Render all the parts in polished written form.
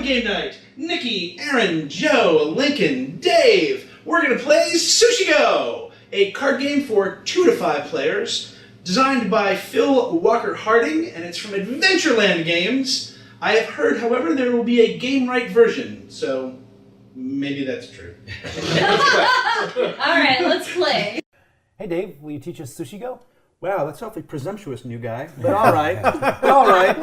Game Night. Nikki, Aaron, Joe, Lincoln, Dave. We're going to play Sushi Go, a card game for 2 to 5 players, designed by Phil Walker-Harding, and it's from Adventureland Games. I have heard, however, there will be a Gamewright version, so maybe that's true. All right, let's play. Hey Dave, will you teach us Sushi Go? Wow, that's awfully presumptuous, new guy. But all right. All right.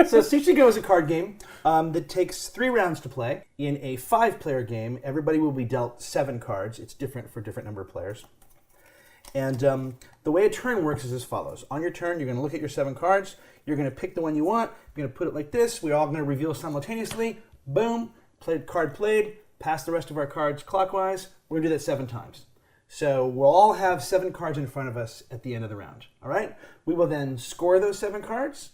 So Sushi Go is a card game that takes 3 rounds to play. In a 5-player game, everybody will be dealt 7 cards. It's different for different number of players. And the way a turn works is as follows. On your turn, you're going to look at your 7 cards. You're going to pick the one you want. You're going to put it like this. We're all going to reveal simultaneously. Boom. Card played. Pass the rest of our cards clockwise. We're going to do that 7 times. So we'll all have 7 cards in front of us at the end of the round. All right? We will then score those 7 cards.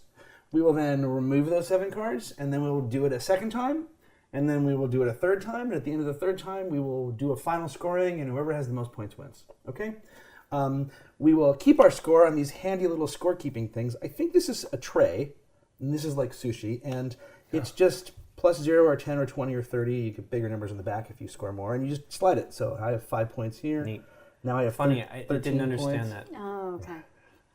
We will then remove those 7 cards, and then we will do it a second time, and then we will do it a third time, and at the end of the third time, we will do a final scoring, and whoever has the most points wins. Okay? We will keep our score on these handy little scorekeeping things. I think this is a tray, and this is like sushi, and it's just +0 or 10 or 20 or 30. You get bigger numbers in the back if you score more, and you just slide it. So I have 5 points here. Neat. Now I have Funny, I didn't understand points. that Oh, okay.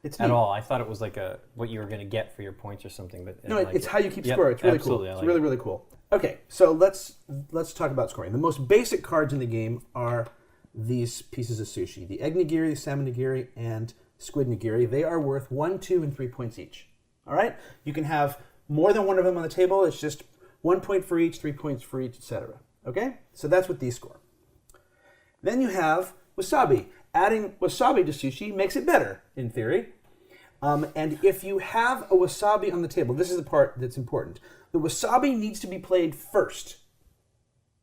It's at neat. all. I thought it was like what you were going to get for your points or something. But No, like it's how you keep score. It's really absolutely, cool. It's I like really, it. really cool. Okay, so let's talk about scoring. The most basic cards in the game are these pieces of sushi: the egg nigiri, the salmon nigiri, and squid nigiri. They are worth 1, 2, and 3 points each. All right, you can have more than one of them on the table. It's just 1 point for each, 3 points for each, etc. Okay, so that's what these score. Then you have wasabi. Adding wasabi to sushi makes it better, in theory. And if you have a wasabi on the table, this is the part that's important. The wasabi needs to be played first.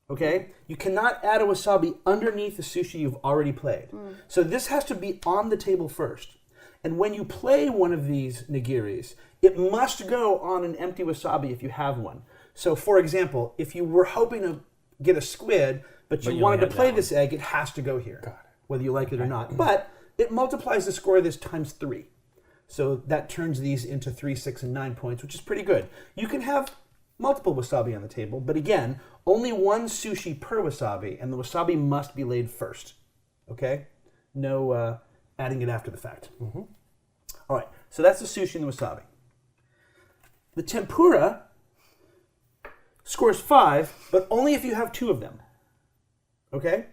Okay? You cannot add a wasabi underneath the sushi you've already played. So this has to be on the table first. And when you play one of these nigiris, it must go on an empty wasabi if you have one. So, for example, if you were hoping to get a squid, but you wanted to play this egg, it has to go here, whether you like it or not. But it multiplies the score of this times 3. So that turns these into 3, 6, and 9 points, which is pretty good. You can have multiple wasabi on the table, but again, only 1 sushi per wasabi, and the wasabi must be laid first. Okay? No adding it after the fact. All right, so that's the sushi and the wasabi. The tempura scores 5, but only if you have 2 of them. Okay?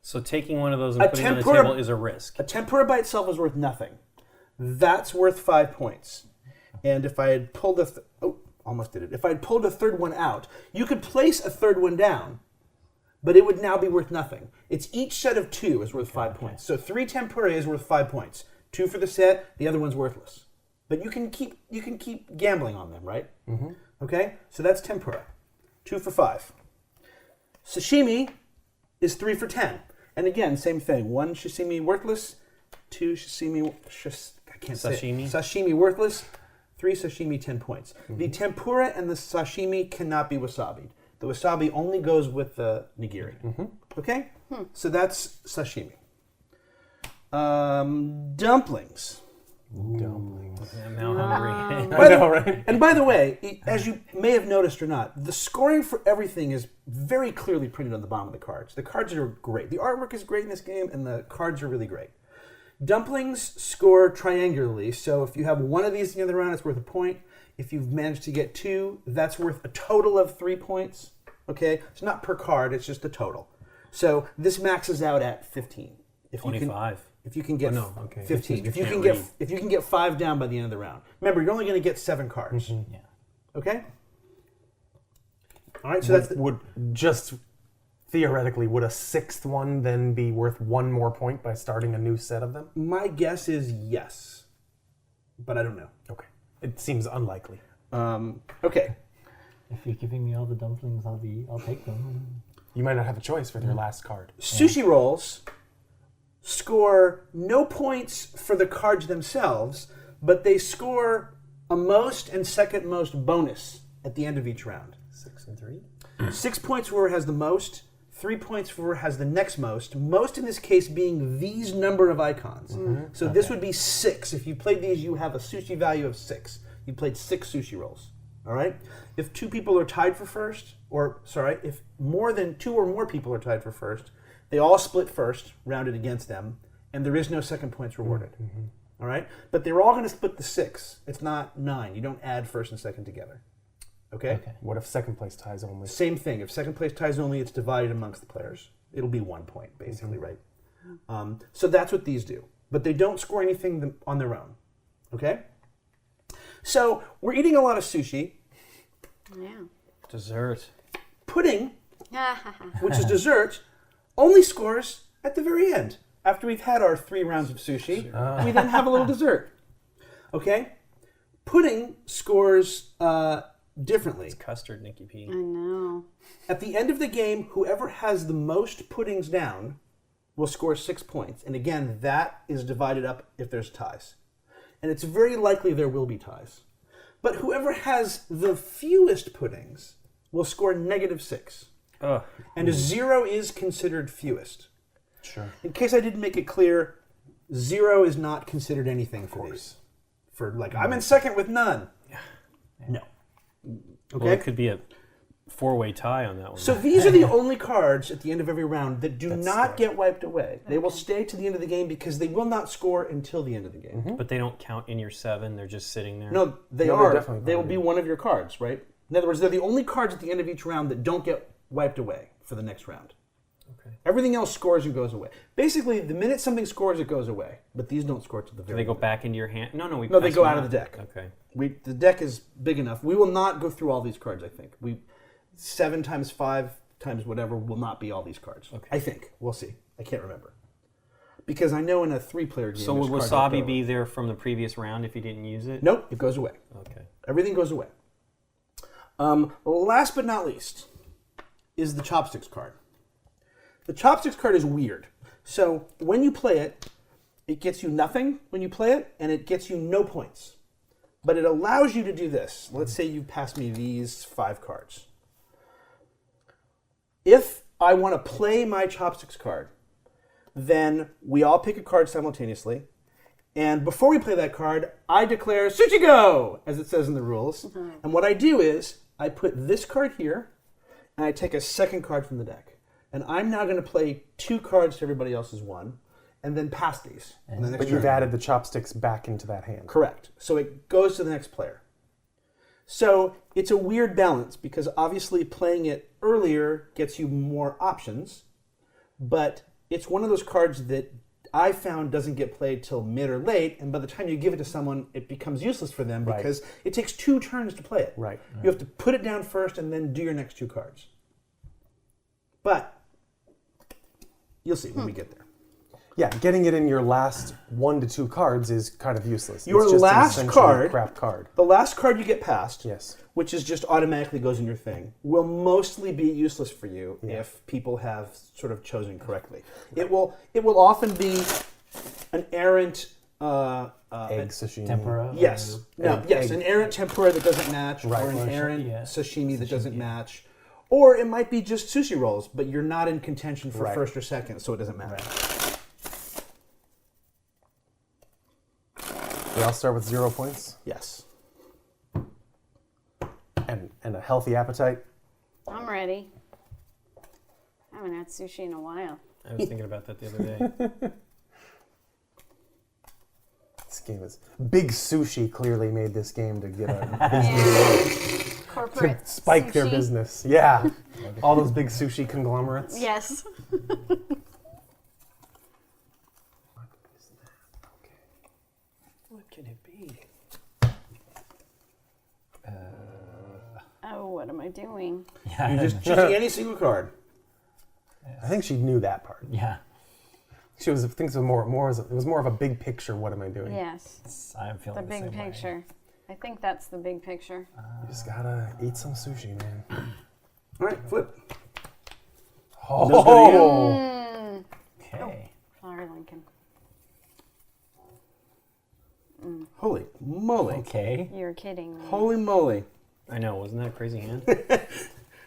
So taking one of those and putting it on the table is a risk. A tempura by itself is worth nothing. That's worth 5 points. And if I had pulled almost did it. If I had pulled a third one out, you could place a third one down, but it would now be worth nothing. It's each set of 2 is worth 5 points. So 3 tempura is worth 5 points. 2 for the set, the other one's worthless. But you can keep gambling on them, right? Okay? So that's tempura. 2 for 5. Sashimi is 3 for 10. And again, same thing. 1 sashimi worthless, 2 sashimi worthless, 3 sashimi 10 points. The tempura and the sashimi cannot be wasabied. The wasabi only goes with the nigiri. Okay? So that's sashimi. Dumplings. I'm now hungry. I know, right? And by the way, as you may have noticed or not, the scoring for everything is very clearly printed on the bottom of the cards. The cards are great. The artwork is great in this game, and the cards are really great. Dumplings score triangularly, so if you have one of these at the end of the round, it's worth a point. If you've managed to get 2, that's worth a total of 3 points. Okay? It's not per card, it's just the total. So this maxes out at 15. 25. If you can get 15. If you can get 5 down by the end of the round. Remember, you're only going to get 7 cards. Yeah. Okay? All right, so would just theoretically, would a 6th one then be worth 1 more point by starting a new set of them? My guess is yes, but I don't know. Okay. It seems unlikely. Okay. If you're giving me all the dumplings, I'll take them. You might not have a choice for your last card. Sushi rolls score no points for the cards themselves, but they score a most and second most bonus at the end of each round. 6 and 3? 6 points for whoever has the most, 3 points for whoever has the next most. Most in this case being these number of icons. So this would be 6. If you played these, you have a sushi value of 6. you played 6 sushi rolls. All right? If 2 people are tied for first, if more than 2 or more people are tied for first, they all split first, rounded against them, and there is no second points rewarded. Mm-hmm. All right? But they're all going to split the 6. It's not 9. You don't add first and second together. Okay? What if second place ties only? Same thing. If second place ties only, it's divided amongst the players. It'll be 1 point, basically, right? So that's what these do. But they don't score anything on their own. Okay? So we're eating a lot of sushi. Yeah. Dessert. Pudding, which is dessert, only scores at the very end. After we've had our 3 rounds of sushi, we then have a little dessert. Okay? Pudding scores differently. It's custard, Nikki P. I know. At the end of the game, whoever has the most puddings down will score 6 points. And again, that is divided up if there's ties. And it's very likely there will be ties. But whoever has the fewest puddings will score -6. And a 0 is considered fewest. Sure. In case I didn't make it clear, 0 is not considered anything for these. For like, I'm in second with none. No. Okay? Well, it could be a 4-way tie on that one. So these are the only cards at the end of every round that do not get wiped away. They will stay to the end of the game because they will not score until the end of the game. But they don't count in your 7. They're just sitting there. No, they No, are. definitely They will part be of one of your cards, right? In other words, they're the only cards at the end of each round that don't get wiped away for the next round. Okay. Everything else scores and goes away. Basically, the minute something scores, it goes away. But these don't score to the Do very they go end. back into your hand? No, No, they pass go them out of the deck. Okay. The deck is big enough. We will not go through all these cards, I think. 7 times 5 times whatever will not be all these cards. Okay. I think. We'll see. I can't remember. Because I know in a 3-player game... So would there's cards left wasabi over. be there from the previous round if you didn't use it? Nope, it goes away. Okay. Everything goes away. Last but not least is the chopsticks card. The chopsticks card is weird. So when you play it, it gets you nothing when you play it, and it gets you no points. But it allows you to do this. Let's say you pass me these 5 cards. If I want to play my chopsticks card, then we all pick a card simultaneously. And before we play that card, I declare Sushi Go, as it says in the rules. And what I do is I put this card here, and I take a second card from the deck. And I'm now going to play 2 cards to everybody else's 1, and then pass these. And the next But you've turn. added the chopsticks back into that hand. Correct. So it goes to the next player. So it's a weird balance because obviously playing it earlier gets you more options, but it's one of those cards that I found doesn't get played till mid or late, and by the time you give it to someone, it becomes useless for them Right. because it takes 2 turns to play it. Right. You have to put it down first and then do your next 2 cards. But you'll see when we get there. Yeah, getting it in your last 1 to 2 cards is kind of useless. Your it's just an last essentially card- crap card. The last card you get passed, Yes. which is just automatically goes in your thing, will mostly be useless for you if people have sort of chosen correctly. It will often be an errant Egg sashimi. Tempura. yes, an errant tempura that doesn't match, Right. or an Or errant yeah. sashimi that doesn't Sashimi, yeah. match, or it might be just sushi rolls, but you're not in contention for Right. first or second, so it doesn't matter. We all start with 0 points Yes. and a healthy appetite. I'm ready. I haven't had sushi in a while. I was thinking about that the other day. This game is Big Sushi clearly made this game to get a Corporate to spike their sushi. business. Yeah, all those big sushi conglomerates. Yes. What can it be? Oh, what am I doing? Yeah. You just any single card. I think she knew that part. yeah. She was thinks it was more of a big picture. What am I doing? Yes. I'm feeling The the big same way. picture. I think that's the big picture. You just gotta eat some sushi, man. All right, flip. Oh, Okay. Flower Lincoln. Holy moly. Okay. You're kidding me. Holy moly. I know, wasn't that a crazy hand?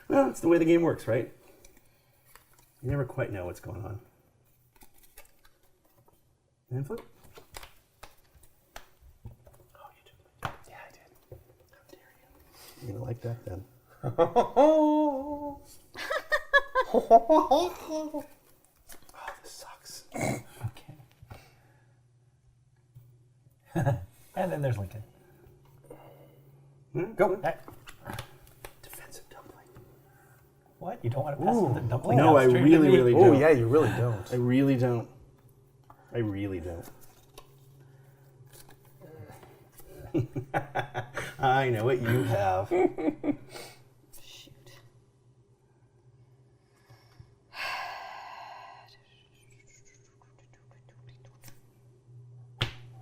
Well, it's the way the game works, right? You never quite know what's going on. And flip. yeah, I did. You're gonna like that then. Oh, This sucks. Okay. And then there's Lincoln. go. Alright. Defensive dumpling. What? You don't want to pass the dumpling No, I downstream to really, me? really Oh don't. yeah, you really don't. I really don't. I really don't. I know what you have. Shoot.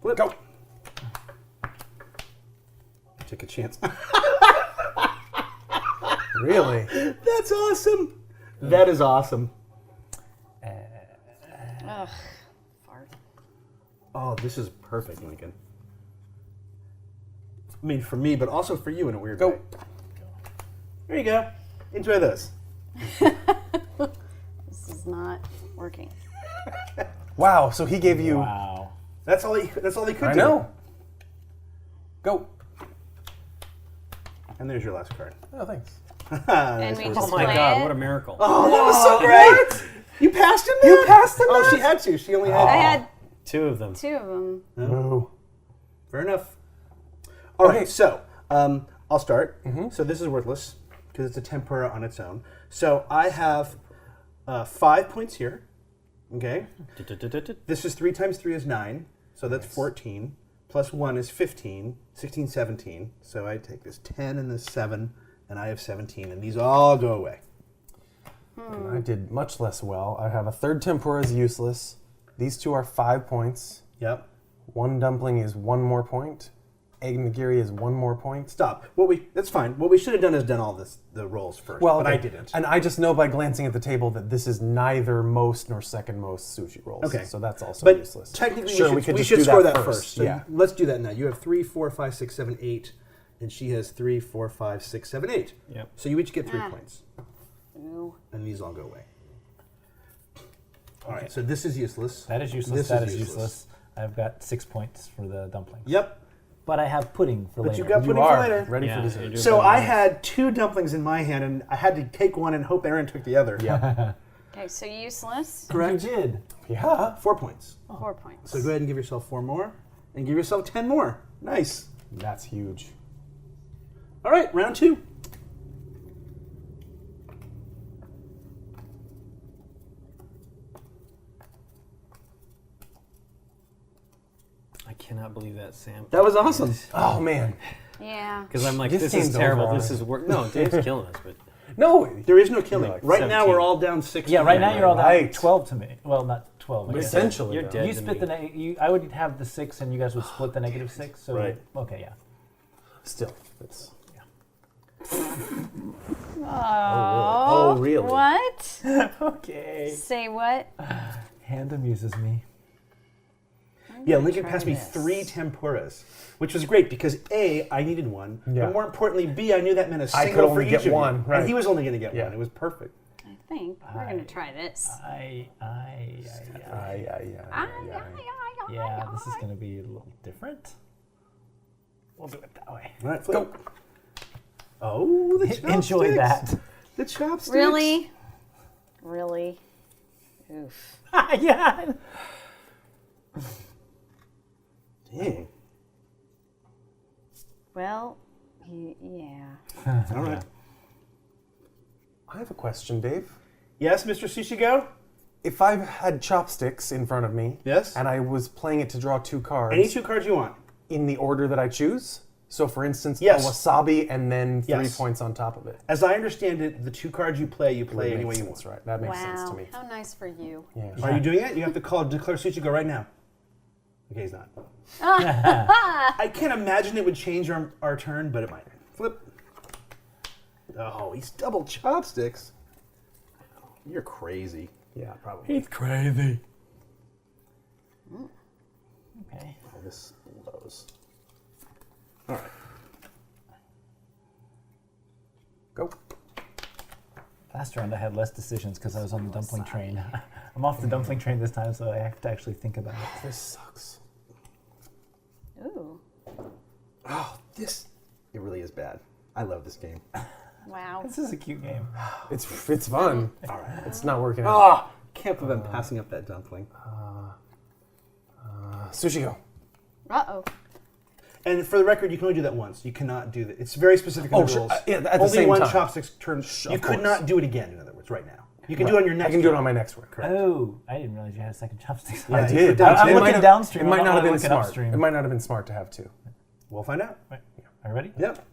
Flip. Go. Take a chance. Really? That's awesome. That is awesome. Ugh. Fart. Oh, this is perfect, Lincoln. I mean, for me, but also for you in a weird way. There you go. Enjoy this. This is not working. Wow. So he gave you. Wow. That's all he could I do. know. Go. And there's your last card. Oh, thanks. And we Oh just my play god, it. what a miracle. Oh, that was so great! You passed him that? You passed him Oh, that? she had to. She only had I had Two of them. 2 of them. Oh. Fair enough. All right, Okay. so I'll start. So this is worthless because it's a tempura on its own. So I have 5 points here. Okay. This is 3 times 3 is 9. So that's 14. Plus 1 is 15. 16, 17. So I take this 10 and this 7, and I have 17. And these all go away. I did much less well. I have a third tempura is useless. These two are 5 points. Yep. One dumpling is 1 more point. Egg nigiri is 1 more point. Stop. That's fine. What we should have done is done all the rolls first. Well, but I okay. didn't. And I just know by glancing at the table that this is neither most nor second most sushi rolls. Okay. So that's also But useless. technically, sure, we we could should just do score that that first. first. So yeah. let's do that now. You have 3, 4, 5, 6, 7, 8, and she has 3, 4, 5, 6, 7, 8. Yep. So you each get 3 Ah. points, Ooh. and these all go away. All right. So this is useless. That is useless. This That is is useless. useless. I've got 6 points for the dumplings. Yep. But I have pudding for But later. you got You pudding for are later. ready Yeah, for you dessert. do. So I had 2 dumplings in my hand, and I had to take one and hope Aaron took the other. Yeah. Okay, so useless. Correct. You did. Yeah. 4 points. 4 points. So go ahead and give yourself 4 more, and give yourself 10 more. Nice. That's huge. All right, round 2. I cannot believe that, Sam. That was awesome. Oh, man. Yeah. Because I'm like, This this game's is terrible. over This is work. No, Dave's killing us, but No. There is no killing. Like Right now, 17. we're all down 6. Yeah, right now you're all down Right. 12 to me. Well, not 12. I guess. Essentially. you're though. dead. You to split me. the I would have the 6, and you guys would split the negative 6. So Right. Okay, yeah. Still. It's, Oh, really? What? Okay. Say what? Hand amuses me. Yeah, Lincoln Try passed me this. 3 tempuras, which was great because A, I needed one, Yeah. but more importantly, B, I knew that meant a I single could for only each get of you. one, right. And he was only going to get Yeah. one. It was perfect. I think we're going to try this. Yeah, this is going to be a little different. We'll do it that way. All right, flip. Go. Oh, the chopsticks. Enjoy that. The chopsticks. Really? Really? Oof. Yeah. Dang. Well, yeah. All right. I have a question, Dave. Yes, Mr. Sushi Go? If I had chopsticks in front of me, Yes? and I was playing it to draw 2 cards Any 2 cards you want. in the order that I choose, so for instance, Yes. a wasabi and then 3 Yes. points on top of it. As I understand it, the 2 cards you play any way you want. That's right. That makes sense to Wow. me. How nice for you. Yeah. Are you doing it? You have to declare Sushi Go right now. Okay, he's not. I can't imagine it would change our turn, but it might. Flip. Oh, he's double chopsticks. You're crazy. Yeah, probably. He's crazy. Okay. Oh, this blows. All right. Go. Last round I had less decisions because I was on the dumpling train. I'm off the dumpling train this time, so I have to actually think about it. This sucks. Ooh. Oh, this. It really is bad. I love this game. Wow. This is a cute game. It's fun. All right. It's not working out. Ah, can't believe I'm passing up that dumpling. Sushi Go. Uh-oh. And for the record, you can only do that once. You cannot do that. It's very specific in the sure. rules. Yeah, at the only same one time. chopsticks turn. You of could course. not do it again, in other words, right now. You can do it on your next I can do it turn. on my next one. Correct. Oh, I didn't realize you had a second chopsticks. Yeah, I you did. put down I'm two. looking downstream. It might I'm not have been looking smart. upstream. It might not have been smart to have two. We'll find out. Right. Are you ready? Yep.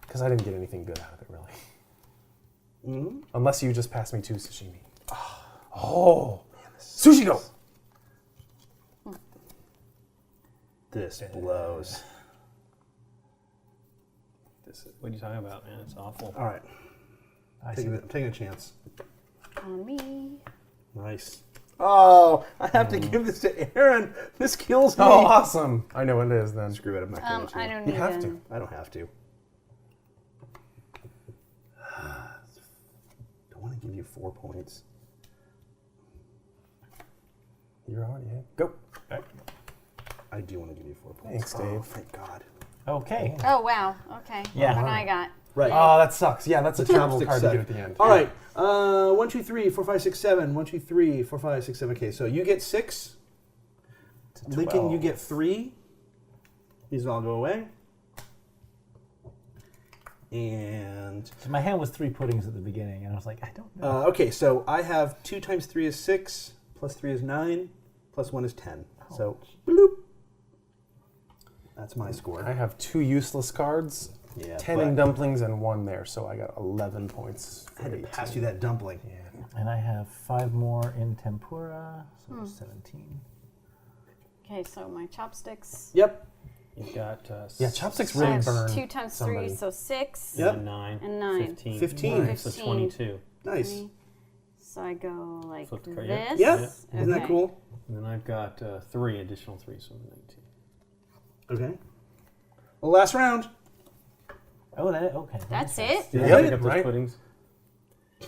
Because I didn't get anything good out of it, really. Mm-hmm. Unless you just passed me two sashimi. Oh. Sushi Go. This blows. What are you talking about, man? It's awful. All right. I see. I'm taking a chance. On me. Nice. Oh, I have to give this to Aaron. This kills me. Oh, awesome. I know what it is then. Screw it. I'm not going to. I don't You even. have to. I don't have to. Don't want to give you 4 points. You're on, yeah. Go. I do want to give you 4 points. Thanks, Dave. Oh, thank God. Okay. Oh, wow. Okay. Yeah. What I got? Right. Oh, that sucks. Yeah, that's a terrible Chopstick card to suck. get at the end. All right. 1, 2, 3, 4, 5, 6, 7. 1, 2, 3, 4, 5, 6, 7. Okay, so you get 6. Lincoln, you get 3. These all go away. And So my hand was 3 puddings at the beginning, and I was like, I don't know. okay, so I have 2 times 3 is 6, plus 3 is 9, plus 1 is 10. So, bloop. That's my score. I have 2 useless cards, Yeah, 10 in dumplings, and 1 there, so I got 11 points. I had to pass you that dumpling. Yeah. And I have 5 more in tempura, so 17. Okay, so my chopsticks. Yep. You've got Yeah, chopsticks So really I have burn. 2 times 3, somebody. so 6. Yep. 9. And 9. 15. 15. So 15. 22. Nice. So I go like Flip the this. card, yeah. Yeah. Okay. Isn't that cool? And then I've got 3 additional 3, so 19. Okay. Well, last round. Oh, okay. That's it? Did you Yeah, pick up those right. puddings? I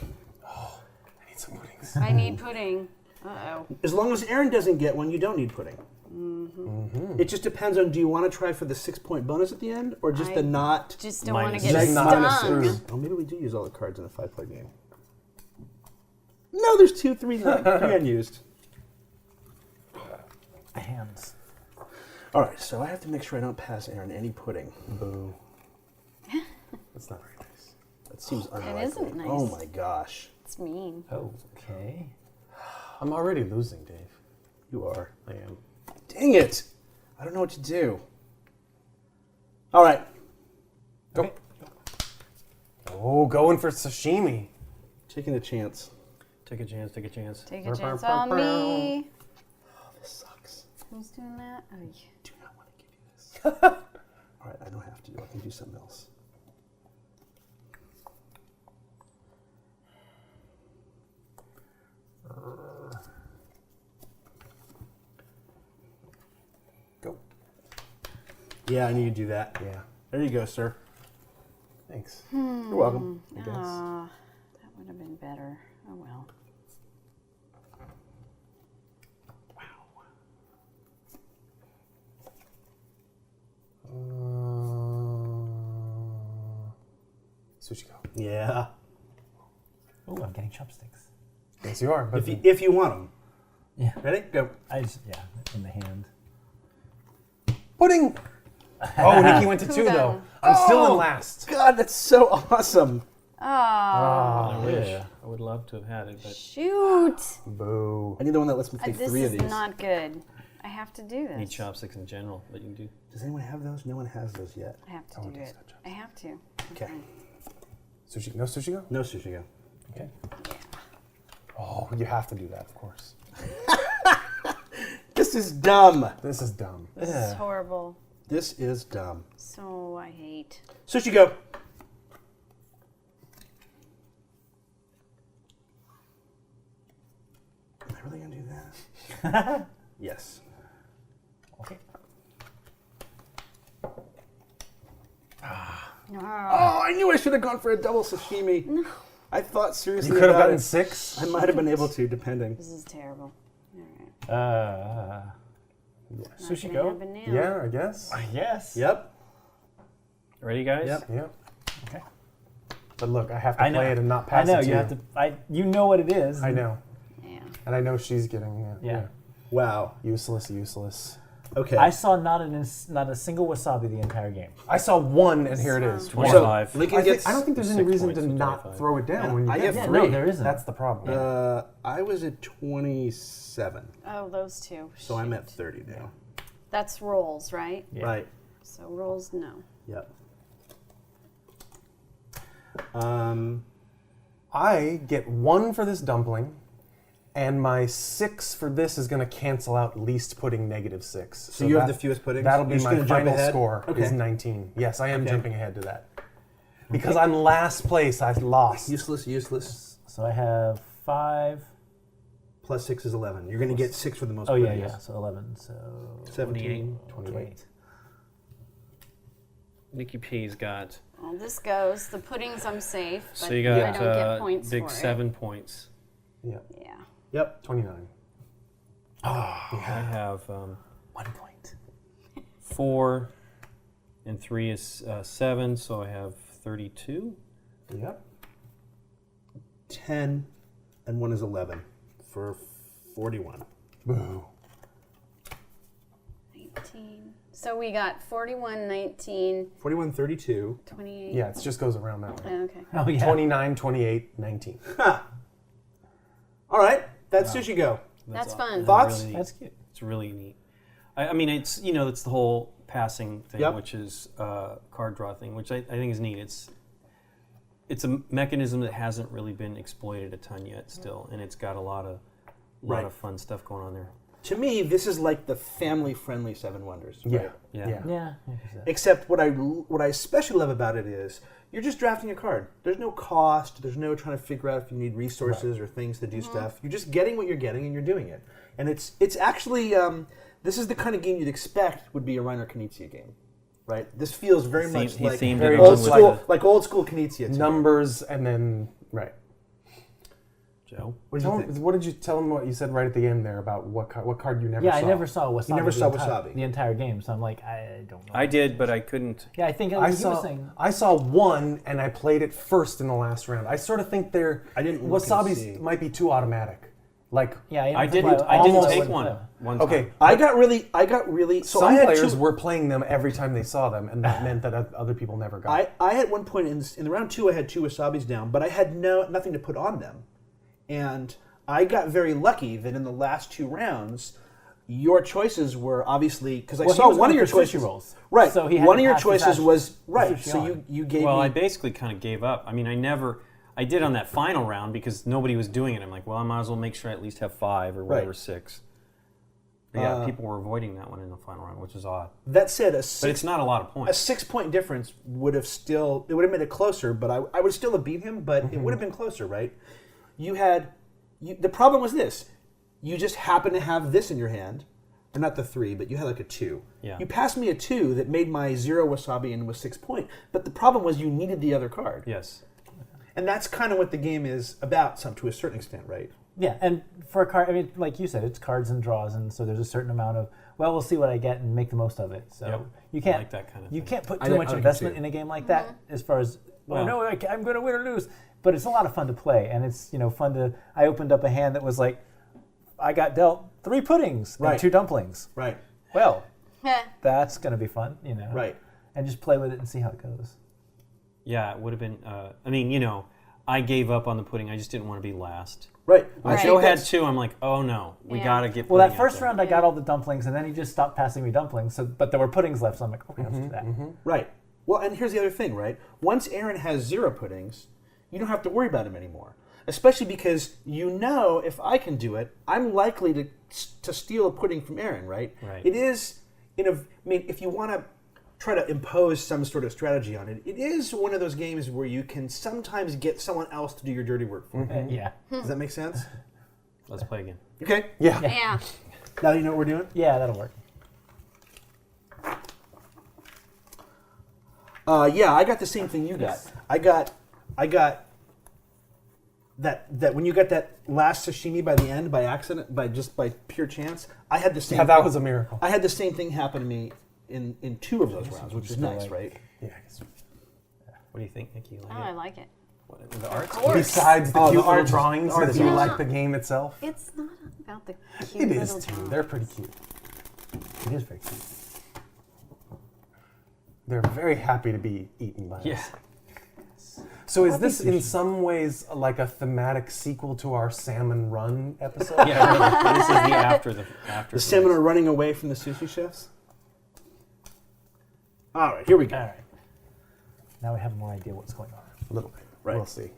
need some puddings. I need pudding. Uh-oh. As long as Aaron doesn't get one, you don't need pudding. Mm-hmm. It just depends on, do you want to try for the 6-point bonus at the end, or just the not? Just don't want to Minus get just not stung. through. Oh, maybe we do use all the cards in a 5-player game. No, there's 2, 3 unused. Hands. All right, so I have to make sure I don't pass Aaron any pudding. Boo. That's not very nice. That seems unlikely. isn't nice. Oh my gosh. It's mean. Okay. I'm already losing, Dave. You are. I am. Dang it. I don't know what to do. All right. Go. Okay. Oh, going for sashimi. Taking a chance. Take a chance, take a chance. Take a chance on me. Oh, this sucks. Who's doing that? Oh, yeah. Do not want to give you this. All right, I don't have to. I can do something else. Go. Yeah, I need to do that. Yeah. There you go, sir. Thanks. You're welcome. I guess. That would have been better. Oh, well. Sushi Go. Yeah. Oh, I'm getting chopsticks. Yes, you are. But If you want them. Yeah. Ready? Go. I just, in the hand. pudding. Oh, Nikki went to 2 though. I'm still in last. God, that's so awesome. Oh, I wish. yeah. I would love to have had it, but shoot. Boo. I need the one that lets me take This 3 of is these. not good. I have to do I need this. chopsticks in general that you can do. Does anyone have those? No one has those yet. I have to Oh, do it it. does got I have to. Okay. Sushi? No Sushi Go? No Sushi Go. Okay. Oh, you have to do that, of course. This is dumb. This is dumb. This is horrible. This is dumb. So I hate. Sushi Go. Am I really going to do that? Yes. Okay. No. Oh, I knew I should have gone for a double sashimi. No. I thought seriously You could have about gotten it. 6. I might have been able to, depending. This is terrible. All right. Sushi Not gonna Go? happen now. Yeah, I guess. Yes. Yep. Ready, guys? Yep. Yeah. Okay. But look, I have to play it and not pass it I know to you have to. You know what it is. I know. Yeah. And I know she's getting Yeah. Wow. Useless. Okay. I saw not a single wasabi the entire game. I saw one, and here it is. 25. So, Lincoln I gets. don't think there's any 6 reason points to for not 25. throw it down when you I get get it. No, three. there isn't. That's the problem. I was at 27, Oh, those two. so I'm Shoot. at 30 now. That's rolls, right? Yeah. Right. So rolls, no. Yep. I get 1 for this dumpling, and my 6 for this is going to cancel out least pudding -6. So you have the fewest puddings? That'll You're be just my gonna jump final ahead? score Okay. is 19. Yes, I am Okay. jumping ahead to that. Because I'm last place, I lost. Useless. So I have 5. Plus 6 is 11. You're going to get 6 for the most Oh yeah, puddings. yeah. So 11. So 17. 28. Nikki P's got. Well, this goes. The puddings, I'm safe. But So you got I don't get points big for 7 points. Yeah, it. Yeah. Yep. 29. I have 1 point. 4, and 3 is 7, so I have 32. Yep. 10, and 1 is 11 for 41. Boo. 19. So we got 41, 19, 41, 32. 28. Yeah, it just goes around that way. Oh, okay. Oh yeah. 29, 28, 19. Ha! All right. That's Sushi Go. That's aw- fun. Thoughts? Really, That's cute. it's really neat. I mean, it's it's the whole passing thing, Yep. which is card draw thing, which I think is neat. It's a mechanism that hasn't really been exploited a ton yet, still, and it's got a lot of Right. fun stuff going on there. To me, this is like the family-friendly Seven Wonders. Yeah. Right? Yeah. Yeah. I can see that. Except what I especially love about it is you're just drafting a card. There's no cost. There's no trying to figure out if you need resources or things to do stuff. You're just getting what you're getting and you're doing it. And it's actually this is the kind of game you'd expect would be a Reiner Knizia game, right? This feels very much He like themed very it old on with school, the- like old school Knizia. to me. Numbers and then, right. Joe. What did you think? What did you tell him? What you said right at the end there about what card you never Yeah, saw? I never saw wasabi. You never saw the entire, wasabi. the entire game, so I'm like, I don't know. I did, but I couldn't. Yeah, I think I he saw. was saying. I saw one, and I played it first in the last round. I sort of think I didn't look and see. wasabis might be too automatic. Like Yeah, I don't didn't. think I didn't almost take wouldn't one. play. One time. okay, I got really. So some I had players two, were playing them every time they saw them, and that meant that other people never got. it. I had one point in the round 2, I had 2 wasabis down, but I had nothing to put on them, and I got very lucky that in the last 2 rounds, your choices were obviously because I Well, he saw was one of going your for sushi choices. rolls. Right. So he had one to of your pass the choices sushi- was the right. sushi So on. you gave Well, me. I basically kind of gave up. I mean, I did on that final round because nobody was doing it. I'm like, well, I might as well make sure I at least have 5 or whatever, Right. 6. But yeah, people were avoiding that one in the final round, which is odd. That said, But it's not a lot of a points. 6-point difference would have made it closer, but I would still have beat him, but it would have been closer, right? The problem was this. You just happened to have this in your hand, or not the 3, but you had like a 2. Yeah. You passed me a 2 that made my 0 wasabi and was 6 point, but the problem was you needed the other card. Yes. And that's kind of what the game is about, to a certain extent, right? Yeah, and for a card, I mean, like you said, it's cards and draws, and so there's a certain amount of, well, we'll see what I get and make the most of it. So Yep. you can't I like that kind of you thing. can't put I too like- much I like it investment too. in a game like that as far as, Well- no, I'm going to win or lose. But it's a lot of fun to play, and it's fun to. I opened up a hand that was like, I got dealt 3 puddings Right. and 2 dumplings. Right. Well, Heh. that's going to be fun, Right. And just play with it and see how it goes. Yeah, it would have been. I mean, I gave up on the pudding. I just didn't want to be last. Right. When Right. Joe had 2, I'm like, oh no, we Yeah. gotta get. Well, that pudding out first there. round I got all the dumplings, and then he just stopped passing me dumplings. But there were puddings left, so I'm like, okay, let's do that. Right. Well, and here's the other thing, right? Once Aaron has 0 puddings, you don't have to worry about him anymore. Especially because if I can do it, I'm likely to steal a pudding from Aaron, right? Right. It is, if you want to try to impose some sort of strategy on it, it is one of those games where you can sometimes get someone else to do your dirty work for you. Yeah. Does that make sense? Let's play again. Okay. Yeah. Yeah. Now you know what we're doing? Yeah, that'll work. Yeah, I got the same thing you got. I got that when you got that last sashimi by the end by accident, by pure chance, I had the same. Yeah, that was a miracle. I had the same thing happen to me in 2 of those rounds, which is nice, right? Yeah. I guess. What do you think, Nikki? Oh, I like it. What, the art? Besides the Oh, the cute little art is- drawings, art do is you awesome. like the game itself? It's not about the cute It little is too. drawings. They're pretty cute. It is very cute. They're very happy to be eaten by Yeah. us. So is this in some ways like a thematic sequel to our salmon run episode? Yeah, really. This is the after. The salmon are running away from the sushi chefs. All right, here we go. All right. Now we have more idea what's going on. A little bit. Right. We'll see.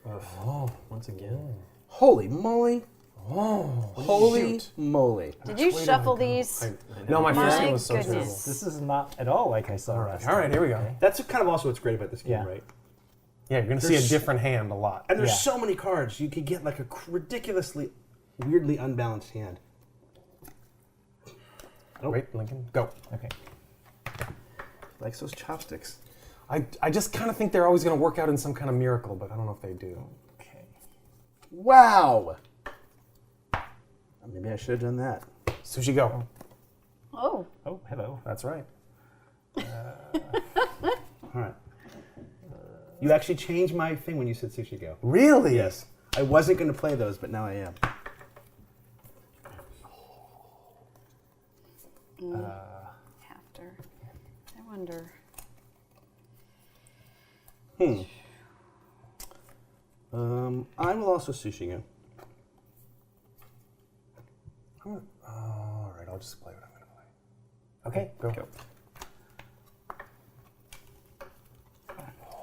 Oh, once again. Holy moly! Oh, Holy moly! Did you shuffle these? No, my first My one was so goodness. terrible. This is not at all like I saw last All right, time. here we go. Okay. That's kind of also what's great about this game, Yeah. right? Yeah, you're going to see a There's- different hand a lot. And there's Yeah. so many cards. You could get like a ridiculously, weirdly unbalanced hand. Oh. Wait, Lincoln, go. Okay. Likes those chopsticks. I just kind of think they're always going to work out in some kind of miracle, but I don't know if they do. Okay. Wow! Maybe I should have done that. Sushi Go. Oh, Oh, hello. That's right. All right. You actually changed my thing when you said Sushi Go. Really? Yes. I wasn't going to play those, but now I am. after. I wonder. I will also Sushi Go. All right, I'll just play what I'm going to play. Okay. Go.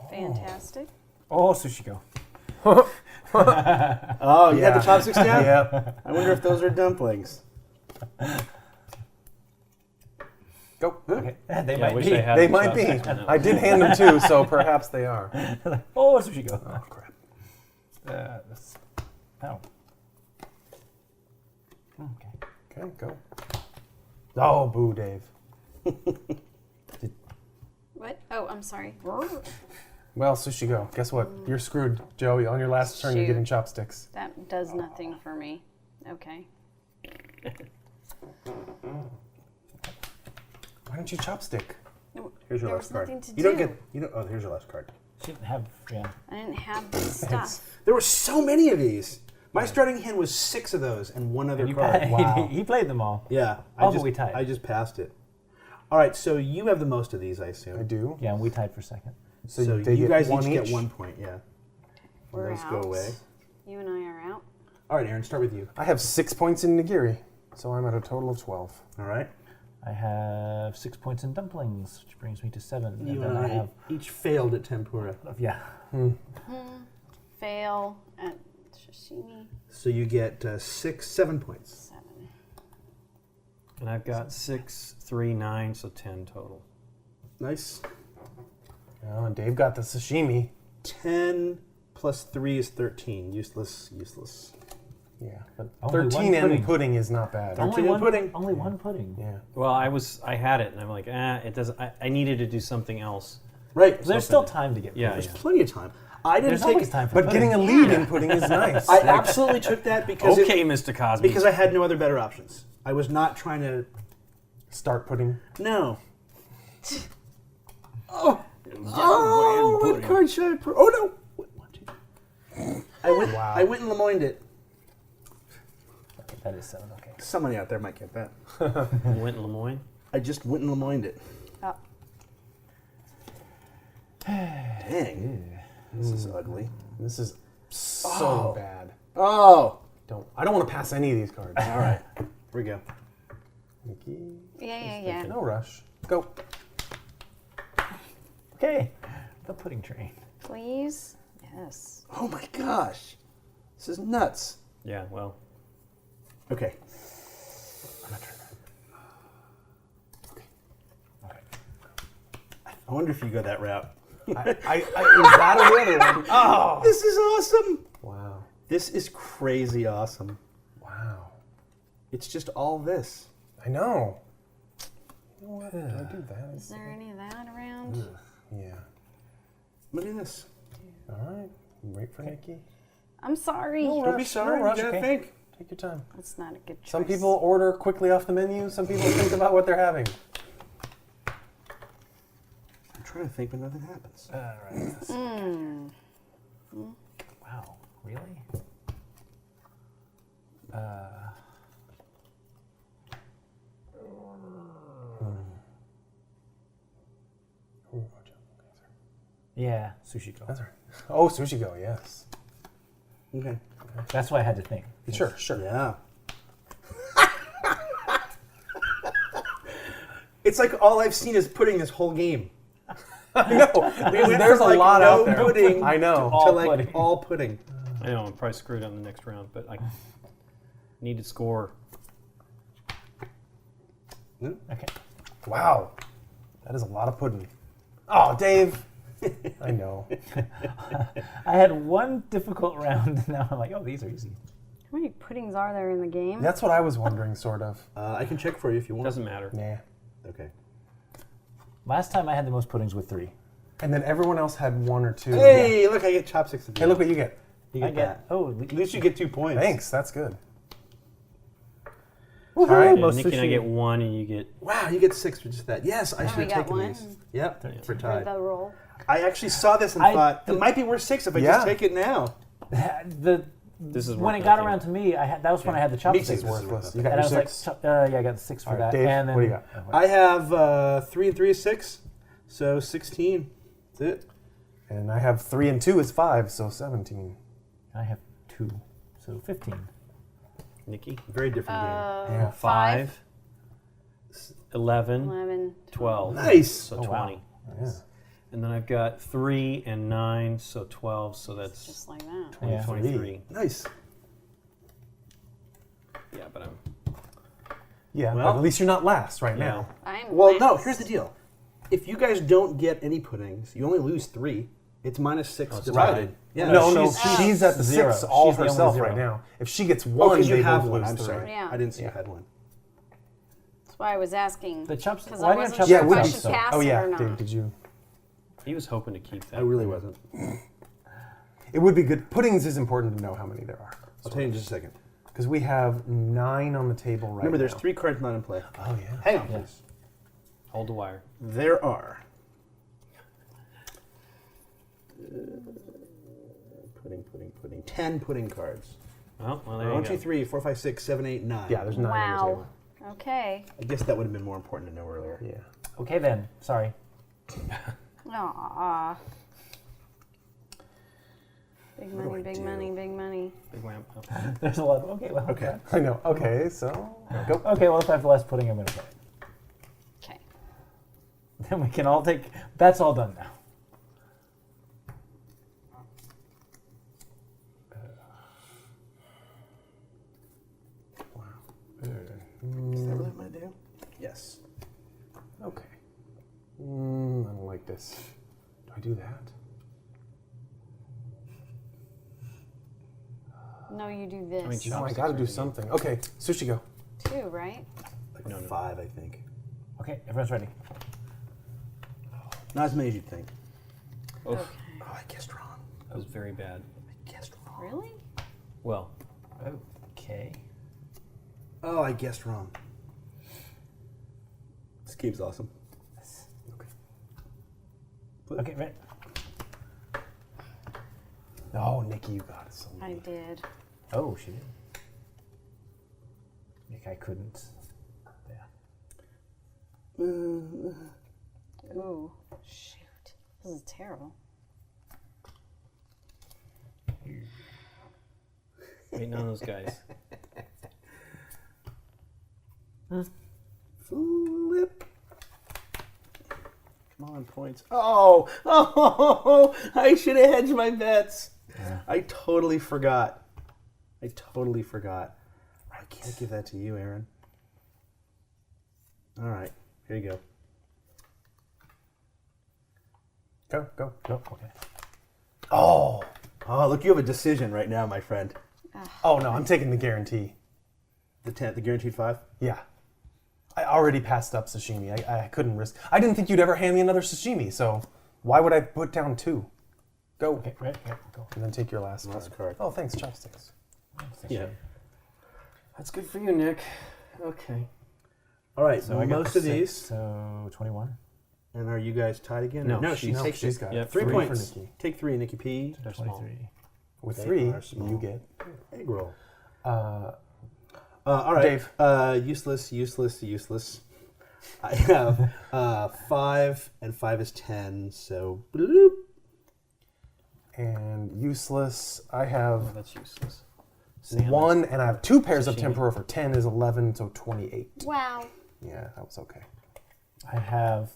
Fantastic. Oh, Sushi Go. Oh, you had the Yeah. chopsticks down? Yeah. I wonder if those are dumplings. Go. Okay. They Yeah, I might wish be. I had They the might be. chopsticks on it. I did hand them two, so perhaps they are. Oh, Sushi Go. Oh, crap. This. Oh. Okay. Okay, go. Oh, boo, Dave. What? Oh, I'm sorry. Well, Sushi Go. Guess what? You're screwed, Joey. On your last turn, you're Shoot. getting chopsticks. That does nothing for me. Okay. Why don't you chopstick? No, Here's your there last was card. nothing to You don't do. get. You don't. Oh, here's your last card. She didn't have. Yeah. I didn't have the stuff. There were so many of these. My starting hand was 6 of those and one other You card. Wow. he played them all. Yeah. Oh, but we tied. I just passed it. All right, so you have the most of these, I assume. I do. Yeah, and we tied for second. So they you get guys one each get each? 1 point, yeah. We're Those out. go away. You and I are out. All right, Aaron, start with you. I have 6 points in Nigiri, so I'm at a total of 12. All right. I have 6 points in dumplings, which brings me to 7. You then and I I have. each failed at tempura. Yeah. Fail at sashimi. So you get 7 points. 7. And I've got 6, 3, 9, so 10 total. Nice. Oh, and Dave got the sashimi. 10 plus 3 is 13. Useless, useless. Yeah, but Only 13 one and pudding. pudding is not bad. Don't- Only in one pudding. Only one pudding. Yeah. Well, I had it, and I'm like, it doesn't. I needed to do something else. Right. There's still time to get. Yeah, pudding. There's plenty of time. I didn't There's take always it. time for But pudding. getting a lead in pudding is nice. I absolutely took that because Okay, Mr. Cosby. because I had no other better options. I was not trying to. Start pudding. No. oh, What card should I? Oh no! Wait, 1, 2. Wow. I went and Lemoined it. Okay, that is 7. Okay. Somebody out there might get that. You went in Lemoyne. I just went and Lemoined it. Oh. Dang. This is ugly. This is so bad. Oh! I don't want to pass any of these cards. All right. Here we go. Nikki, Yeah. no rush. Go. Okay. The pudding train. Please. Yes. Oh my gosh. This is nuts. Yeah, well, Okay. I'm not trying I wonder if you go that route. is that or the other one? Oh! This is awesome. Wow. This is crazy awesome. Wow. It's just all this. I know. You know what? Do I do that? Is there any of that around? Yeah. Look at this. All right. Wait for Nikki. I'm sorry. No Don't be rush, sorry. no rush, You gotta okay. think. Take your time. That's not a good choice. Some people order quickly off the menu. Some people think about what they're having. I'm trying trying to think, but nothing happens. Right. Wow, really? Ooh, watch out. Okay, sorry. Yeah, Sushi Go. That's all right. Oh, Sushi Go, yes. Okay. That's why I had to think. Sure, sure. Yeah. It's like all I've seen is pudding this whole game. I know. We went There's from, a like, lot no out there. pudding I know. to All like pudding. all pudding. I know I'm probably screwed on the next round, but I need to score. Okay. Wow. That is a lot of pudding. Oh, Dave. I know. I had one difficult round, and now I'm like, oh, these are easy. How many puddings are there in the game? That's what I was wondering, sort of. I can check for you if you want. Doesn't matter. Nah. Okay. Last time I had the most puddings with 3. And then everyone else had 1 or 2. Hey, look, I get chopsticks. At the Hey, end. look what you get. You I get get, that. oh, At least you get 2 points. Thanks, that's good. All right. Yeah, most Nikki and I sushi. get 1, and you get. Wow, you get 6 for just that. Yes, I Oh, should we have got taken 1 these. Yep, for for tied. the roll. I actually saw this and I- thought it might be worth 6 if I Yeah. just take it now. This is when worth it got nothing. around to me, I had that was when I had the Me too. chopsticks. This is Worthless. worth You it. got And I your was 6? like, yeah, I got the 6 for All right, that. Dave, and then, what do you got? I have 3 and 3 is 6, so 16. That's it. And I have 3 and 2 is 5, so 17. I have 2, so 15. Nikki. Very different Yeah. 5, 11, 11, 12. game. Nice. So Oh, wow. 20. Yeah. And then I've got 3 and 9, so 12. So that's just like that. 20, Yeah. 23. Nice. Yeah, but I'm. Yeah, Well- but at least you're not last right Yeah. now. I'm Well, no, last. here's the deal. If you guys don't get any puddings, you only lose 3. It's minus 6 it's divided. right. Yeah. No, she's- she's at the zero. 6 all She's the only herself zero. right now. If she gets Oh, 1, because you they have both one. lose I'm 3. sorry. Yeah. I didn't see you had one. That's why I was asking. The chops. Because Why I do you have wasn't chops? sure Yeah, if would I you- should so? pass Oh it yeah, or not. Dave, did you? He was hoping to keep that. I really wasn't. It would be good. Puddings is important to know how many there are. I'll tell you in just a second. Because we have 9 on the table right Remember, there's now. 3 cards not in play. Oh, yeah. Hang on, Yeah. please. Hold the wire. There are. Pudding. 10 pudding cards. Oh, well, there you 1, go. 2, 3, 4, 5, 6, 7, 8, 9. Yeah, there's 9 on the Wow. table. Okay. I guess that would have been more important to know earlier. Yeah. Okay then. Sorry. Aw. Big What do money, I big do? money, big money. Big wham. Oh. There's a lot. Okay. Well. Okay. I know. Okay, so go. Okay. Well, if I have the last pudding, I'm gonna play. Okay. Then we can all take. That's all done now. Is that what I'm going to do? Yes. Okay. I don't like this. Do I do that? No, you do mean, this. No, I Chopsticks gotta are do the something. Okay, Sushi Go. 2, right? Like No, no. 5, I think. Okay. Everyone's ready. Not as many as you'd think. Oof, Okay. Oh, I guessed wrong. that was very bad. I guessed wrong. Really? Well, Okay. Oh, I guessed wrong. This game's awesome. Okay. Right. Oh, Nikki, you got it. So I did. Oh, she did. Nick, I couldn't. Yeah. Ooh. Shoot. This is terrible. waiting on those guys. Flip. Come on, points. Oh, I should have hedged my bets. Yeah. I totally forgot. I can't give that to you, Aaron. All right, here you go. Go. Okay. Oh. Oh, look, you have a decision right now, my friend. Oh no, I'm taking the guarantee. The guaranteed 5. Yeah. I already passed up sashimi. I couldn't risk. I didn't think you'd ever hand me another sashimi, so why would I put down 2? Go. Okay. Right. Yeah. Go. And then take your last card. Oh, thanks, chopsticks. Yeah. That's good for you, Nick. Okay. All right, So I got most of 6, these. So 21. And are you guys tied again? No, she she's- takes she's it. got Yep, 3 three points. for Nikki. Take 3, Nikki P. They're small. 23. With They 3, are small. you get. Egg roll. Uh, All right. Dave. Useless. I have 5, and 5 is 10, so bloop. and useless. I Oh, have that's useless. Salmon. 1, and I have 2 pairs of Sashimi. tempura for 10 is 11, so 28. Wow. Yeah, that was okay. I have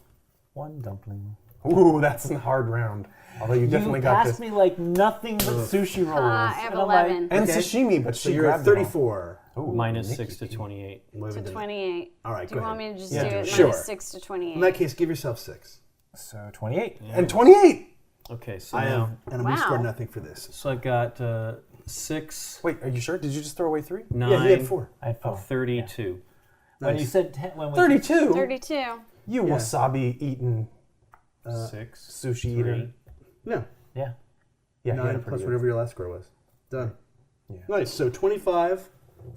1 dumpling. Ooh, that's a hard round. Although you definitely got passed this. me like nothing but sushi rolls. I have And I'm like, 11 And Okay. sashimi, but So she you're at grabbed it all. 34. Ooh, Minus Nikki. 6 to 28. Moving to to- 28. All right, Do go you want ahead. me to just Yeah, do do it it. Sure. minus 6 to 28? In that case, give yourself 6. so 28. And 28! Okay, so I now, have, and I'm going to Wow. score nothing for this. so I've got 6, Wait, are you sure? Did you just throw away 3? 9, Yeah, he had 4. I had 4. 32. When Nice. you said 10, when we 32? 32. You Yeah. wasabi eating 6, sushi eater. 3. No, yeah. Yeah, he had 9 a plus pretty good- whatever your last score was. Done. Yeah. Nice. So 25,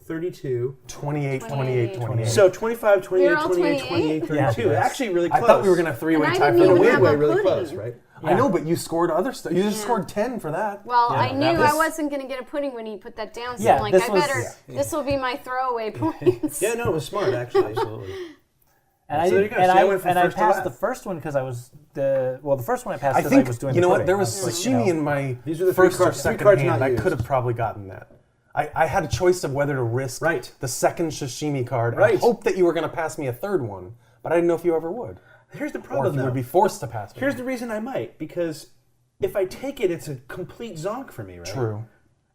32. 28, 28, 28. So 25, 28, We're all 28, 28? 28, Yeah. 32. Actually, really I close. thought we were going to three-way And I tie didn't for the In a even win. weird have way, a really pudding. close, right? I know, but you scored other stuff. You just Yeah. scored 10 for that. Well, Yeah, I knew that was- I wasn't going to get a pudding when he put that down, so Yeah, I'm like, this I was- better, this will be my throwaway points. Yeah, no, it was smart, actually. Absolutely. And I So there did, you go. and So I I, went from and I first to passed last. the first one because I was the first one I passed I because I think, was doing you the know what, pudding. there I was like, sashimi in my These are the three first or cards- three second cards hand. not I used. could have probably gotten that. I had a choice of whether to risk Right. the second sashimi card and Right. hope that you were going to pass me a third one, but I didn't know if you ever would. Here's the Or if problem, you though. would be forced to pass me. Here's the reason I might, because if I take it, it's a complete zonk for me, right? True.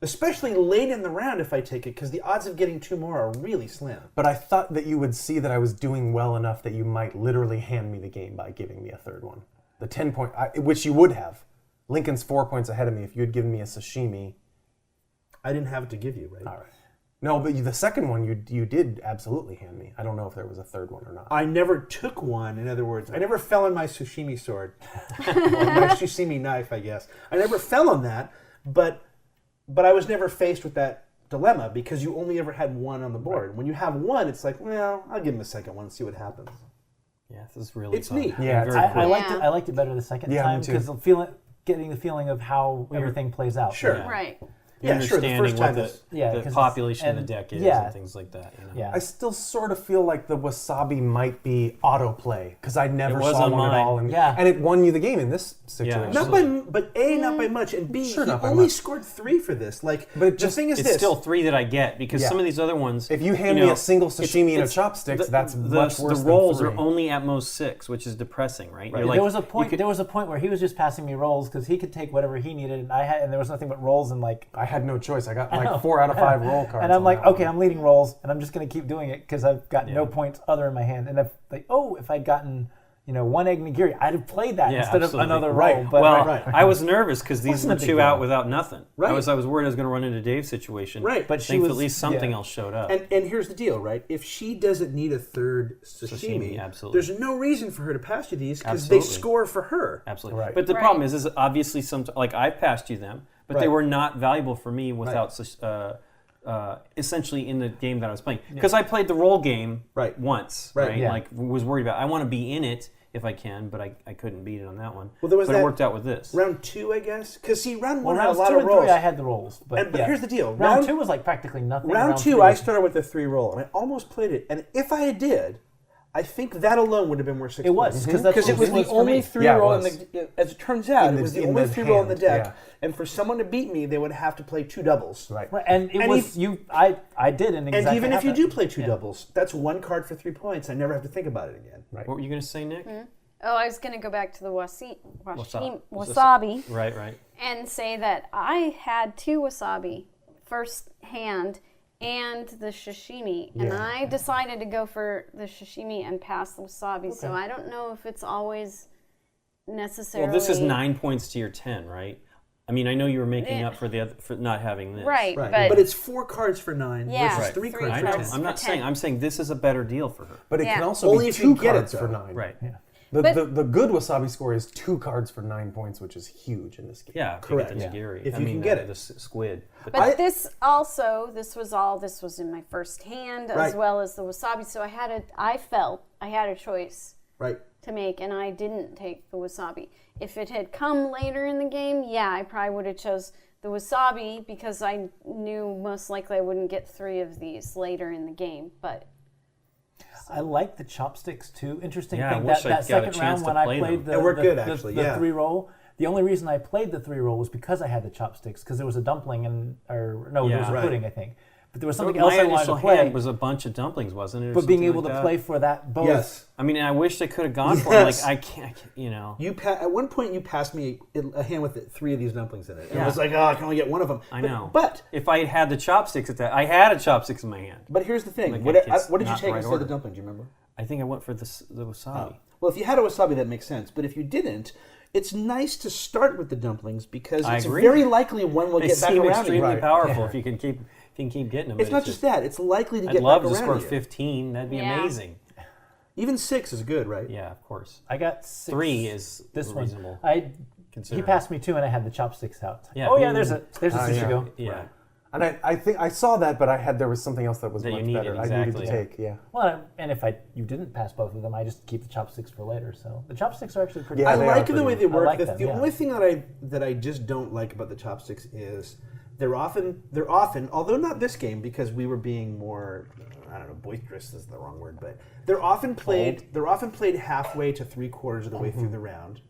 Especially late in the round if I take it, because the odds of getting 2 more are really slim. But I thought that you would see that I was doing well enough that you might literally hand me the game by giving me a third one. The 10 point, which you would have. Lincoln's 4 points ahead of me if you had given me a sashimi. I didn't have it to give you, right? All right. No, but the second one you did absolutely hand me. I don't know if there was a third one or not. I never took one. In other words, I never fell on my sashimi sword, or my sashimi knife, I guess. I never fell on that, but I was never faced with that dilemma because you only ever had one on the board. When you have one, it's like, well, I'll give him a second one and see what happens. Yeah, this is really It's fun. neat. Yeah, Very I cool. liked it. Yeah. I liked it better the second Yeah, me time too. because getting the feeling of how everything plays out. Sure. Yeah. Right. Yeah, sure. The Understanding first time what is Yeah, the 'cause population of the and- deck is yeah. and things like that. You know? Yeah. I still sort of feel like the wasabi might be autoplay because I never It was saw on one at mine. all, and, Yeah. and it won you the game in this situation. Yeah. not by, but A, not by much, and B, Sure, he not by only much. scored 3 for this. Like, But it the just- thing is It's this. still 3 that I get because Yeah. some of these other ones. If you hand know, me a single sashimi and a it's- chopsticks, that's the, much worse The than rolls 3. are only at most 6, which is depressing, right? You're like, there was a you point. could- There was a point where he was just passing me rolls because he could take whatever he needed, and there was nothing but rolls and like. I had no choice. I got know. like 4 out of 5 roll cards. And I'm on like, that okay, one. I'm leading rolls, and I'm just gonna keep doing it because I've got no Yeah. points other in my hand. And if I'd gotten 1 egg nigiri, I'd have played that Yeah, instead absolutely. of another Right. roll. But well, right. I was nervous because these Wasn't were a big 2 out deal. without nothing. Right. I was worried I was going to run into Dave's situation. Right. But she Thankfully, was- at least something yeah. else showed up. And here's the deal, right? If she doesn't need a third sashimi, Sashimi, absolutely. there's no reason for her to pass you these because they Absolutely. score for her. Absolutely. Right. But the Right. problem is obviously like I've passed you them, but they Right. were not valuable for me without essentially in the game that I was playing. Because I played the roll game Right. once, Right. right? Yeah. Like was worried about I want to be in it if I can, but I couldn't beat it on that one. Well, there was but that it worked out with this. Round 2, I guess, because see, round 1 well, had a rounds lot 2 of and rolls. 3, I had the rolls. But But here's the deal. round 2 was like practically nothing. Round 2, 3 I was- started with a 3 roll, and I almost played it. And if I did, I think that alone would have been worth 6 It was, points. 'cause that's Because it what was it the was for only me. 3 Yeah, it roll in was. the. As it turns out, In it the- was the in only the 3 roll in the hand, deck. yeah. And for someone to beat me, they would have to play 2 doubles. Right. Right, and it And was I did, and And exactly even if you happened. do play 2 Yeah. doubles, that's 1 card for 3 points. I never have to think about it again. Right. What were you going to say, Nick? Oh, I was going to go back to the Wasabi. wasabi Right. and say that I had 2 wasabi first hand and the sashimi, and Yeah. I decided to go for the sashimi and pass the wasabi. So I don't know if it's always necessarily. Well, this is 9 points to your 10, right? I mean, I know you were making up for not having this. right, Right. but But it's 4 cards for 9 Yeah, versus Right. 3 3 cards I for know. 10. cards. I'm not for saying. 10. I'm saying this is a better deal for her. But it Yeah. can also Only be if you 2 get it, cards for though. 9. Right. But- The good wasabi score is 2 cards for 9 points, which is huge in this game. Yeah. if Correct. You get the Yeah. nigiri. If I you mean, can get it. the squid. But this was in my first hand as Right. well as the wasabi. So I felt I had a choice Right. to make, and I didn't take the wasabi. If it had come later in the game, yeah, I probably would have chose the wasabi because I knew most likely I wouldn't get 3 of these later in the game. But I like the chopsticks too. Interesting Yeah, I thing wish that I got a second chance round to when I play played them. the, They work the, good, the, actually, the yeah. 3-roll. The only reason I played the 3-roll was because I had the chopsticks, because there was a dumpling and or no, there was a Yeah. pudding, I think. But there was something My else I wanted initial to play. hand was a bunch of dumplings, wasn't it? or But being something able like to that? play for that both. Yes. I mean, I wish they could have gone for it. Yes. Like, I can't, you know. At one point, you passed me a hand with 3 of these dumplings in it. And Yeah. I was like, oh, I can only get one of them. I know. But If I had the chopsticks at that, I had a chopsticks in my hand. here's the thing. Like, What, it's what did you not take the right instead order. of the dumpling? Do you remember? I think I went for the wasabi. Well, if you had a wasabi, that makes sense. But if you didn't, it's nice to start with the dumplings because I it's agree. very likely one will They get back seem around to extremely you. Right. powerful if you can keep getting them. It's but not just that. It's likely to I'd get love back to around score to you. 15. That'd be Yeah. amazing. Even 6 is good, right? Yeah, of course. I got 6. 3 is this reasonable. one. He considering. passed me 2, and I had the chopsticks out. Yeah. Oh yeah, there's a Sushi yeah. Go. Yeah. And I think I saw that, but there was something else that was That you much needed, better. I needed exactly. to take. Yeah. Well, and if you didn't pass both of them, I just keep the chopsticks for later. So the chopsticks are actually pretty. Yeah, I they are like the way pretty- they work. like the them, the yeah. only thing that I just don't like about the chopsticks is they're often, although not this game because we were being more, I don't know, boisterous is the wrong word, but they're often played halfway to 3/4 of the way through the round.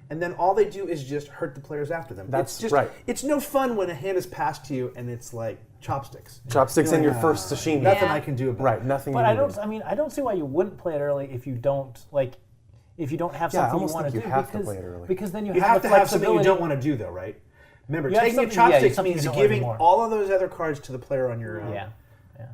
And then all they do is just hurt the players after them. That's it's just, right. It's no fun when a hand is passed to you and it's like chopsticks. Chopsticks You're in like, your first sashimi. Nothing Yeah. I can do about Right. it. Nothing. But you I can don't. do. I mean, I don't see why you wouldn't play it early if you don't if you don't have Yeah, I something you almost want to think do. you have to because, play it early. Because then You have have the to have something you flexibility. don't want to do, though, right? Remember, You have taking the something- yeah, chopsticks something you means don't wanna do giving more. all of those other cards to the player on your Yeah. Yeah.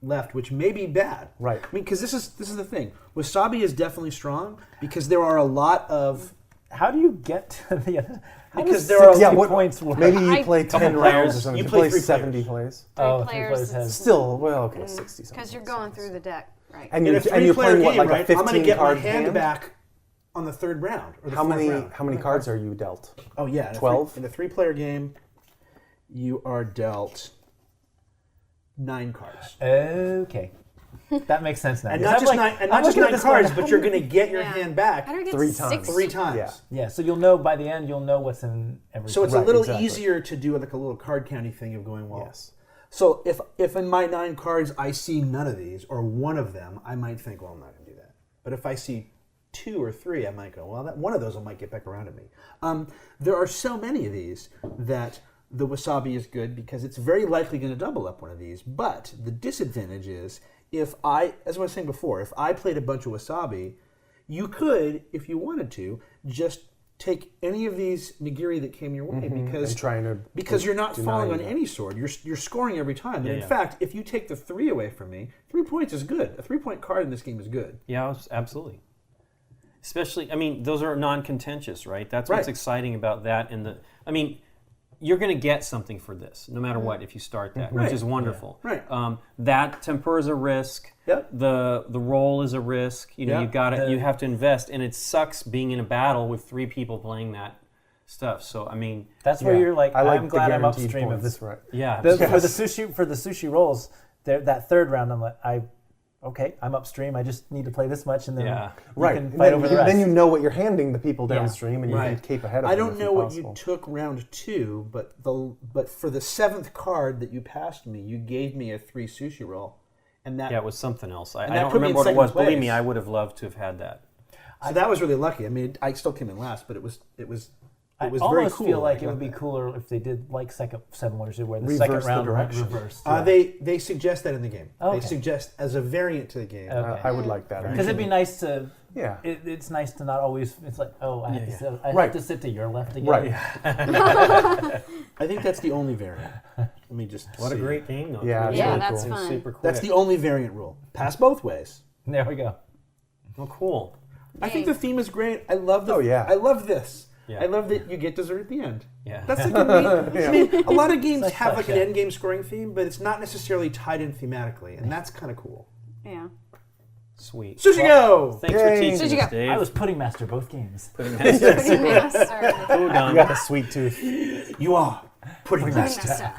left, which may be bad. Right. I mean, because this is the thing. Wasabi is definitely strong because there are a lot of. How do you get to the other? How Because does there are- 60 Yeah, what- points work? Maybe you I- play Couple 10 players. rounds or something. You You play play 3 70 players. Oh, Three three players, players has. Still, well, okay, 60 something. because you're going through the deck, right? And In you're, a and you're three-player playing what, game, like right? a 15 I'm going to get my card hand back on the 3rd round or the How 4th many round. how many cards are you dealt? Oh yeah, 12? In a 3-player game, you are dealt 9 cards. Okay. That makes sense now. And Because not I'm just like- 9, and I'm not just looking at 9 this cards, going, but how you're do going to get your Yeah. hand back How do I get 3 6? times. 3 times. Yeah. Yeah, so you'll know by the end. You'll know what's in every. So it's Right, a little exactly. easier to do like a little card counting thing of going, well. Yes. So if in my 9 cards I see none of these or one of them, I might think, well, I'm not going to do that. But if I see 2 or 3, I might go, well, that one of those might get back around to me. There are so many of these that the wasabi is good because it's very likely going to double up one of these. But the disadvantage is if as I was saying before, if I played a bunch of wasabi, you could, if you wanted to, just take any of these nigiri that came your way because And trying to because you're not deny falling on that. any sword. You're scoring every time. And in yeah. fact, if you take the 3 away from me, 3 points is good. A 3-point card in this game is good. Yeah, absolutely. Especially, I mean, those are non-contentious, right? That's what's Right. exciting about that. I mean, you're going to get something for this, no matter what, if you start that, which Right. is wonderful. Right. That tempura is a risk. Yep. The roll is a risk. You know, Yeah. you have to invest, and it sucks being in a battle with 3 people playing that stuff. So, I mean, That's where you're like, I like I'm the glad I'm guaranteed upstream of points, this. right? yeah, For the sushi rolls, that 3rd round, I'm like, okay, I'm upstream. I just need to play this much, and then Yeah. you Right. can And fight then, over the rest. then you know what you're handing the people Yeah. downstream, and you Right. can keep ahead of I them. don't if know what possible. you took round 2, but for the 7th card that you passed me, you gave me a 3 sushi roll, and that yeah, it was something else. I that don't put me in remember what it was. second Believe me, place. I would have loved to have had that. so that was really lucky. I mean, I still came in last, but it was I very almost cool. feel like I it got would be that. cooler if they did like Seven Wonders did, where the Reverse second the round went direction. reversed. They suggest that in the game. Okay. They suggest as a variant to the game. Okay. I would like that. Because it'd be nice to. Yeah. It's nice to not always. It's like, oh, I have to sit. I Right. have to sit to your left again. Right. I think that's the only variant. Let me just What a see. great game, though. Yeah, It's it's Yeah, really that's cool. fun. super quick. That's the only variant rule. Pass both ways. There we go. Oh, cool. I think the theme is great. I love the. Oh, yeah. I love this. Yeah. I love that you get dessert at the end. Yeah. That's like a neat. I mean, a lot of games like have like an Flapjack. end game scoring theme, but it's not necessarily tied in thematically, and that's kind of cool. Yeah. Sweet. Sushi Go. Thanks for Yay. teaching Sushi us, Go. Dave. I was pudding master both games. putting Pretty master. food You on. got the sweet tooth. You are pudding Pretty master. master.